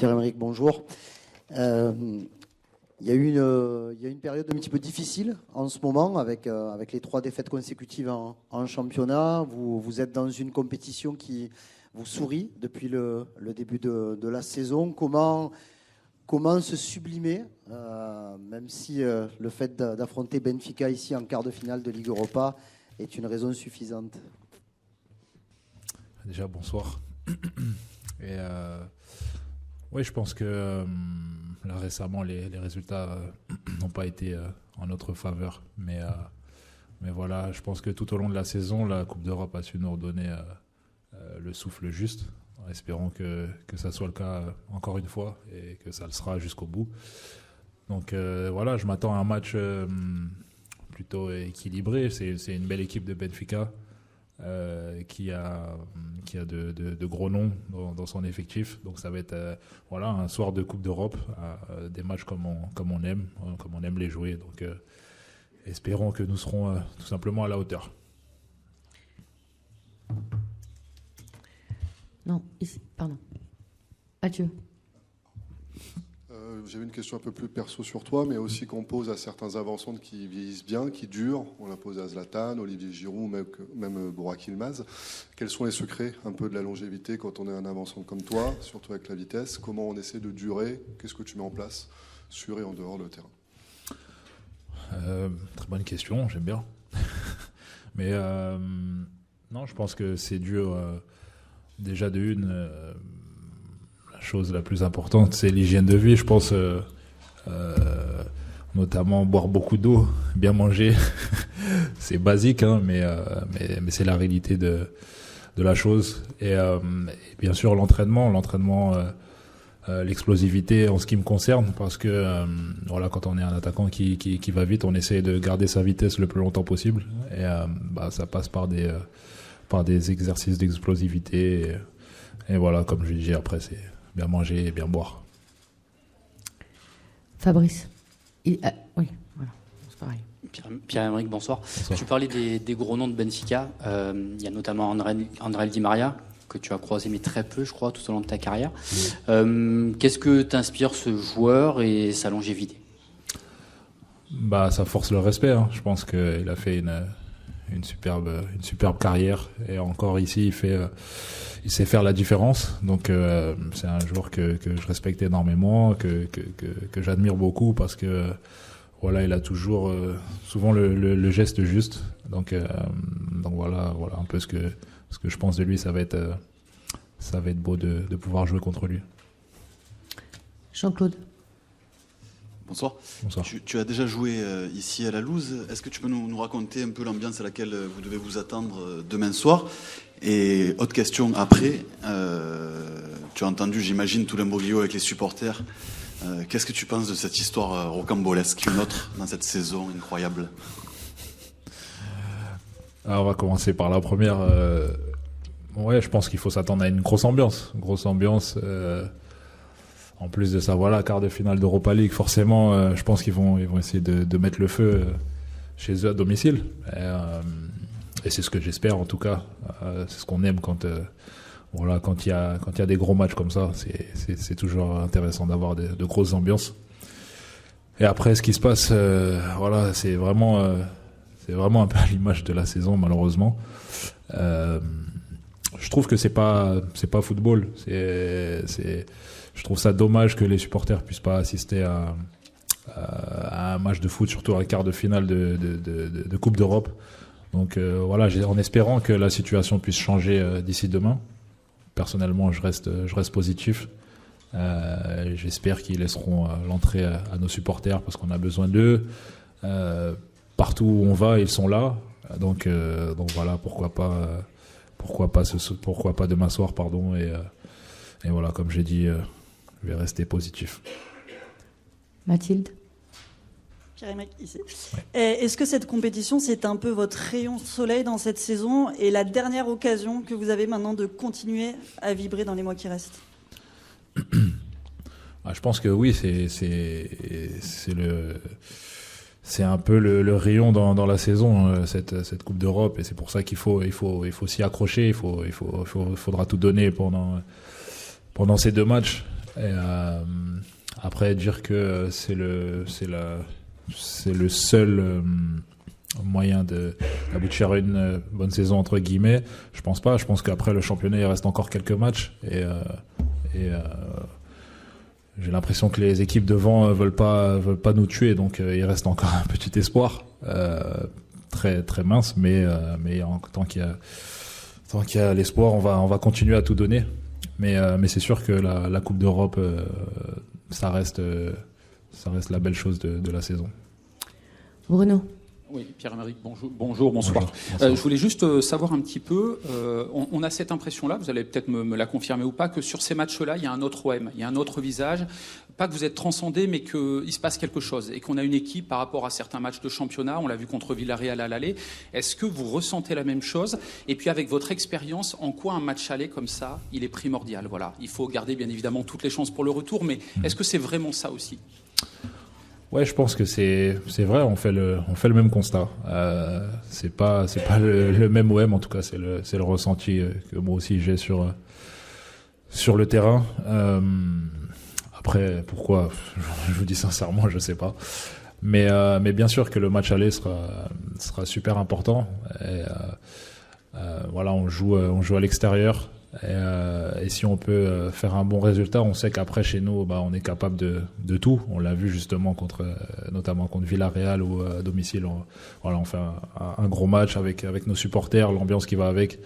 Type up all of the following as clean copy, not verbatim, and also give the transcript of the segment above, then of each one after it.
Pierre-Emerick, bonjour. Il y a une période un petit peu difficile en ce moment avec les 3 défaites consécutives en championnat. Vous êtes dans une compétition qui vous sourit depuis le début de la saison. Comment se sublimer, même si le fait d'affronter Benfica ici en quart de finale de Ligue Europa est une raison suffisante? Déjà, bonsoir. Et oui, je pense que là récemment, les résultats n'ont pas été en notre faveur. Mais voilà, je pense que tout au long de la saison, la Coupe d'Europe a su nous redonner le souffle juste. Espérons que ça soit le cas encore une fois et que ça le sera jusqu'au bout. Donc voilà, je m'attends à un match plutôt équilibré. C'est une belle équipe de Benfica qui a de gros noms dans son effectif. Donc ça va être un soir de Coupe d'Europe, des matchs comme on aime les jouer. Donc espérons que nous serons tout simplement à la hauteur. Non, ici, pardon. Mathieu. J'avais une question un peu plus perso sur toi, mais aussi qu'on pose à certains avançants qui vieillissent bien, qui durent. On l'a posé à Zlatan, Olivier Giroud, même Burak Yılmaz. Quels sont les secrets un peu de la longévité quand on est un avançant comme toi, surtout avec la vitesse? Comment on essaie de durer? Qu'est-ce que tu mets en place sur et en dehors de terrain? Très bonne question, j'aime bien. Mais non, je pense que c'est dû déjà de une... La chose la plus importante, c'est l'hygiène de vie, je pense, notamment boire beaucoup d'eau, bien manger. C'est basique, hein, mais c'est la réalité de la chose. Et bien sûr, l'entraînement, l'explosivité en ce qui me concerne, parce que quand on est un attaquant qui va vite, on essaie de garder sa vitesse le plus longtemps possible. Et ça passe par des exercices d'explosivité. Et voilà, comme je disais, après, c'est bien manger et bien boire. Fabrice. Oui, voilà, c'est pareil. Pierre-Emerick, bonsoir. Tu parlais des gros noms de Benfica. Il y a notamment André Di Maria, que tu as croisé, mais très peu, je crois, tout au long de ta carrière. Oui. Qu'est-ce que t'inspire ce joueur et sa longévité? Ça force le respect. Hein. Je pense qu'il a fait une superbe carrière. Et encore ici, il sait faire la différence. Donc c'est un joueur que je respecte énormément, que j'admire beaucoup, parce que il a toujours souvent le geste juste. Donc voilà un peu ce que je pense de lui. Ça va être beau de pouvoir jouer contre lui. Jean-Claude. Bonsoir. Tu as déjà joué ici à la Louse. Est-ce que tu peux nous raconter un peu l'ambiance à laquelle vous devez vous attendre demain soir? Et autre question après, tu as entendu, j'imagine, tout l'imbroglio avec les supporters. Qu'est-ce que tu penses de cette histoire rocambolesque, une autre dans cette saison incroyable? Alors, on va commencer par la première. Je pense qu'il faut s'attendre à une grosse ambiance. En plus de ça, quart de finale d'Europa League, forcément, je pense qu'ils vont essayer de mettre le feu chez eux à domicile. Et c'est ce que j'espère, en tout cas. C'est ce qu'on aime quand il y a des gros matchs comme ça. C'est toujours intéressant d'avoir de grosses ambiances. Et après, ce qui se passe, c'est vraiment un peu à l'image de la saison, malheureusement. Je trouve que c'est pas football. Je trouve ça dommage que les supporters puissent pas assister à un match de foot, surtout à un quart de finale de Coupe d'Europe. Donc en espérant que la situation puisse changer d'ici demain. Personnellement, je reste positif. J'espère qu'ils laisseront l'entrée à nos supporters, parce qu'on a besoin d'eux. Partout où on va, ils sont là. Donc voilà, pourquoi pas demain soir, pardon. Et voilà, comme j'ai dit, je vais rester positif. Mathilde. Pierre-Emerick, ici. Ouais. Est-ce que cette compétition, c'est un peu votre rayon de soleil dans cette saison et la dernière occasion que vous avez maintenant de continuer à vibrer dans les mois qui restent? Je pense que oui, c'est un peu le rayon dans la saison, cette Coupe d'Europe, et c'est pour ça qu'il faut s'y accrocher. Il faudra tout donner pendant ces 2 matchs. Et, après, dire que c'est le seul moyen d'aboutir à une bonne saison entre guillemets, je pense pas. Je pense qu'après le championnat, il reste encore quelques matchs et j'ai l'impression que les équipes devant veulent pas nous tuer, donc il reste encore un petit espoir très très mince, mais tant qu'il y a l'espoir, on va continuer à tout donner. Mais c'est sûr que la Coupe d'Europe, ça reste la belle chose de la saison. Bruno. Oui, Pierre-Emerick, bonjour, bonsoir. Je voulais juste savoir un petit peu, on a cette impression-là, vous allez peut-être me la confirmer ou pas, que sur ces matchs-là, il y a un autre OM, il y a un autre visage. Pas que vous êtes transcendé, mais qu'il se passe quelque chose et qu'on a une équipe par rapport à certains matchs de championnat. On l'a vu contre Villarreal à l'aller. Est-ce que vous ressentez la même chose? Et puis avec votre expérience, en quoi un match aller comme ça, il est primordial? Voilà, il faut garder bien évidemment toutes les chances pour le retour, mais est-ce que c'est vraiment ça aussi? Ouais, je pense que c'est vrai. On fait le même constat. C'est pas le même OM, en tout cas. C'est le ressenti que moi aussi j'ai sur le terrain. Après, pourquoi? Je vous dis sincèrement, je sais pas. Mais bien sûr que le match aller sera super important. Et, voilà, on joue à l'extérieur. Et si on peut faire un bon résultat, on sait qu'après chez nous, on est capable de tout. On l'a vu justement notamment contre Villarreal ou à domicile. On fait un gros match avec nos supporters, l'ambiance qui va avec.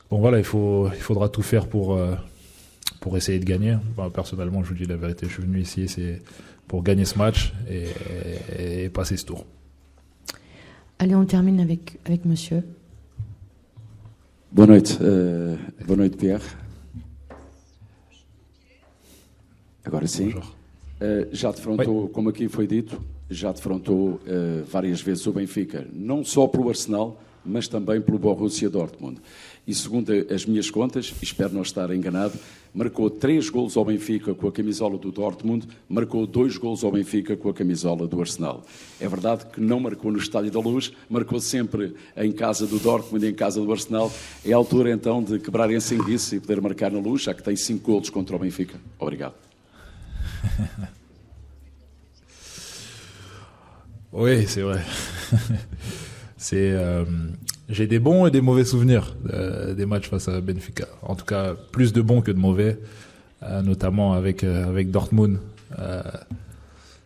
Bon voilà, il faudra tout faire pour essayer de gagner. Personnellement, je vous dis la vérité, je suis venu ici, c'est pour gagner ce match et passer ce tour. Allez, on termine avec monsieur. Boa noite, Pierre. Agora sim. Já defrontou, como aqui foi dito, já defrontou várias vezes o Benfica, não só pelo Arsenal, mas também pelo Borussia Dortmund. E segundo as minhas contas, e espero não estar enganado, marcou 3 golos ao Benfica com a camisola do Dortmund, marcou 2 golos ao Benfica com a camisola do Arsenal. É verdade que não marcou no Estádio da Luz, marcou sempre em casa do Dortmund e em casa do Arsenal. É a altura então de quebrar esse enguiço e poder marcar na Luz, já que tem 5 golos contra o Benfica. Obrigado. Oui, c'est vrai. J'ai des bons et des mauvais souvenirs des matchs face à Benfica. En tout cas, plus de bons que de mauvais, notamment avec Dortmund.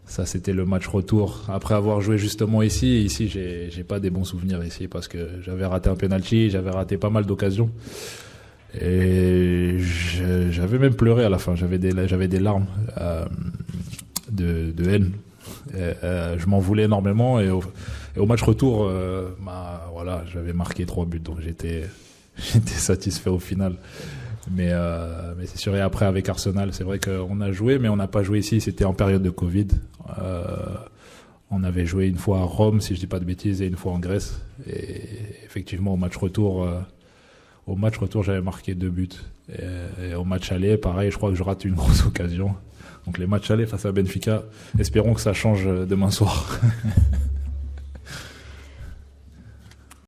Ça, c'était le match retour. Après avoir joué justement ici, j'ai pas des bons souvenirs ici parce que j'avais raté un penalty, j'avais raté pas mal d'occasions. Et j'avais même pleuré à la fin. J'avais des larmes de haine. Je m'en voulais énormément et au match retour, voilà, j'avais marqué 3 buts, donc j'étais satisfait au final. Mais c'est sûr. Et après avec Arsenal, c'est vrai qu'on a joué, mais on n'a pas joué ici. C'était en période de Covid. On avait joué une fois à Rome, si je dis pas de bêtises, et une fois en Grèce. Et effectivement, au match retour, j'avais marqué 2 buts. Et au match aller, pareil, je crois que je rate une grosse occasion. Donc les matchs aller face à Benfica, espérons que ça change demain soir.